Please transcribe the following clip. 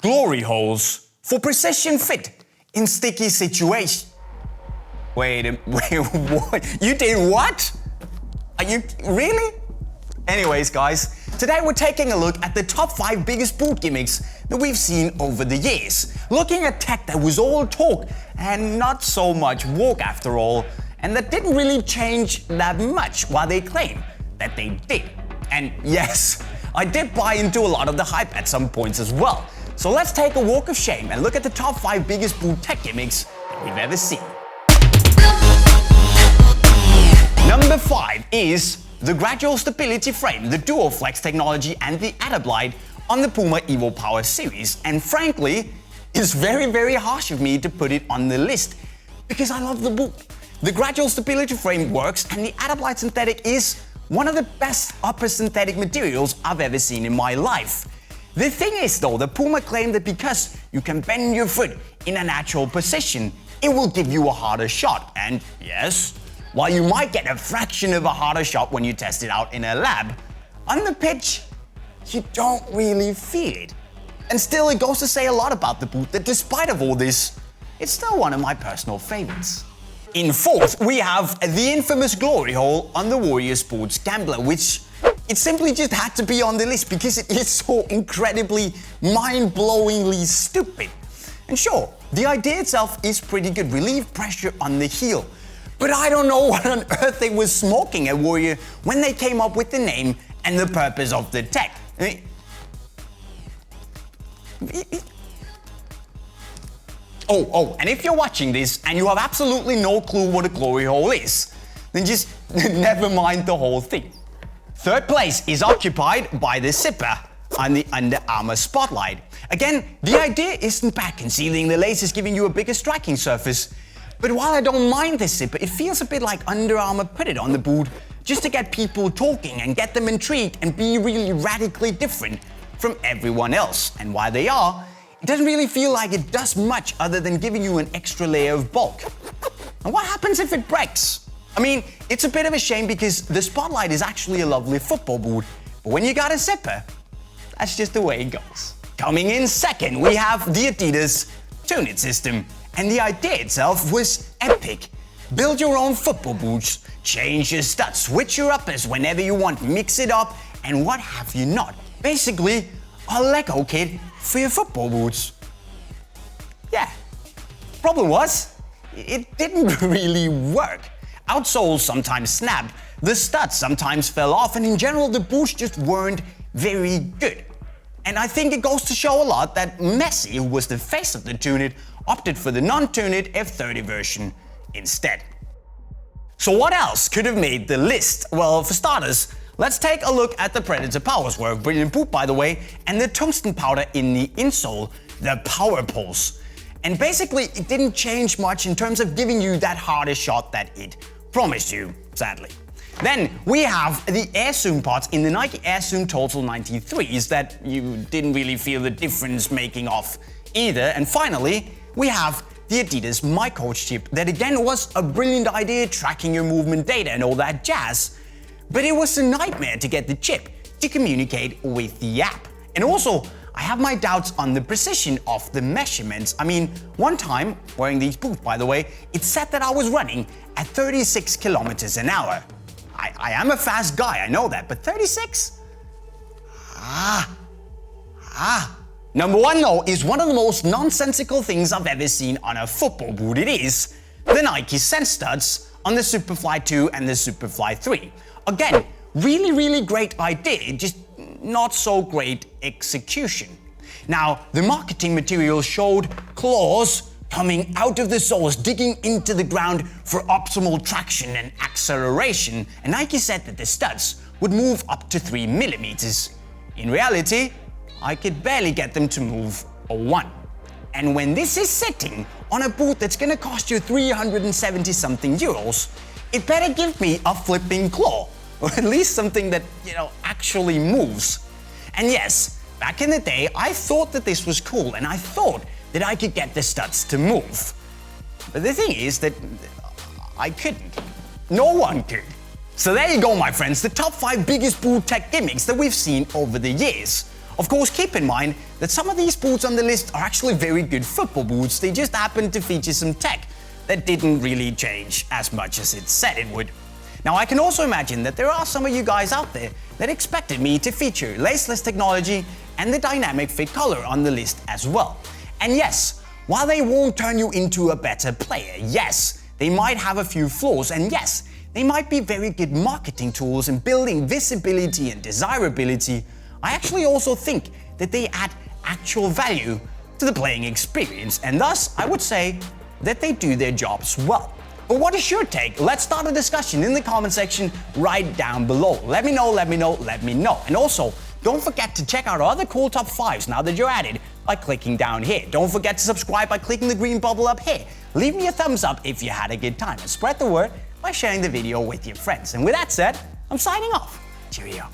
glory holes for precision fit in sticky situations. Wait, what? You did what? Are you really? Anyways, guys, today we're taking a look at the top 5 biggest boot gimmicks that we've seen over the years. Looking at tech that was all talk and not so much walk after all, and that didn't really change that much while they claim that they did. And yes, I did buy into a lot of the hype at some points as well. So let's take a walk of shame and look at the top 5 biggest boot tech gimmicks that we've ever seen. Number 5 is the Gradual stability frame, the Dual Flex technology, and the Adidas on the PUMA evoPOWER series. And frankly, it's very harsh of me to put it on the list because I love the boot. The Gradual stability frame works, and the Adidas synthetic is one of the best upper synthetic materials I've ever seen in my life. The thing is though, the PUMA claim that because you can bend your foot in a natural position, it will give you a harder shot. And yes, while you might get a fraction of a harder shot when you test it out in a lab, on the pitch, you don't really feel it. And still, it goes to say a lot about the boot that despite of all this, it's still one of my personal favorites. In 4th, we have the infamous glory hole on the Warrior Sports Gambler, which it simply just had to be on the list because it is so incredibly, mind-blowingly stupid. And sure, the idea itself is pretty good, relieve pressure on the heel. But I don't know what on earth they were smoking at Warrior when they came up with the name and the purpose of the tech. And if you're watching this and you have absolutely no clue what a glory hole is, then just never mind the whole thing. 3rd place is occupied by the zipper on the Under Armour Spotlight. Again, the idea isn't bad, concealing the laces, giving you a bigger striking surface. But while I don't mind this zipper, it feels a bit like Under Armour put it on the boot just to get people talking and get them intrigued and be really radically different from everyone else. And while they are, it doesn't really feel like it does much other than giving you an extra layer of bulk. And what happens if it breaks? I mean, it's a bit of a shame because the Spotlight is actually a lovely football boot, but when you got a zipper, that's just the way it goes. Coming in 2nd, we have the Adidas Tunit system. And the idea itself was epic. Build your own football boots, change your studs, switch your uppers whenever you want, mix it up, and what have you not? Basically, a Lego kit for your football boots. Yeah. Problem was, it didn't really work. Outsoles sometimes snapped, the studs sometimes fell off, and in general the boots just weren't very good. And I think it goes to show a lot that Messi, who was the face of the Tunit, opted for the non-Tunit F30 version instead. So what else could have made the list? Well, for starters, let's take a look at the Predator Powerswerve, brilliant boot by the way, and the tungsten powder in the insole, the Power Pulse. And basically, it didn't change much in terms of giving you that harder shot that it promised you, sadly. Then we have the Air Zoom pods in the Nike Air Zoom Total 93s that you didn't really feel the difference making off either. And finally, we have the Adidas My Coach chip that again was a brilliant idea, tracking your movement data and all that jazz. But it was a nightmare to get the chip to communicate with the app. And also, I have my doubts on the precision of the measurements. I mean, one time, wearing these boots by the way, it said that I was running at 36 kilometers an hour. I am a fast guy, I know that, but 36? Number 1 though is one of the most nonsensical things I've ever seen on a football boot. It is the Nike Sense studs on the Superfly 2 and the Superfly 3. Again, really great idea, just not so great execution. Now, the marketing material showed claws coming out of the soles, digging into the ground for optimal traction and acceleration, and Nike said that the studs would move up to 3 millimeters. In reality, I could barely get them to move a 1. And when this is sitting on a boot that's gonna cost you 370 something euros, it better give me a flipping claw, or at least something that, actually moves. And yes, back in the day, I thought that this was cool, and I thought that I could get the studs to move. But the thing is that I couldn't. No one could. So there you go, my friends, the top 5 biggest boot tech gimmicks that we've seen over the years. Of course, keep in mind that some of these boots on the list are actually very good football boots, they just happen to feature some tech that didn't really change as much as it said it would. Now, I can also imagine that there are some of you guys out there that expected me to feature laceless technology and the dynamic fit color on the list as well. And yes, while they won't turn you into a better player, yes, they might have a few flaws, and yes, they might be very good marketing tools in building visibility and desirability, I actually also think that they add actual value to the playing experience, and thus I would say that they do their jobs well. But what is your take? Let's start a discussion in the comment section right down below. Let me know, let me know, let me know. And also, don't forget to check out our other cool top 5s now that you're at it by clicking down here. Don't forget to subscribe by clicking the green bubble up here. Leave me a thumbs up if you had a good time, and spread the word by sharing the video with your friends. And with that said, I'm signing off. Cheerio.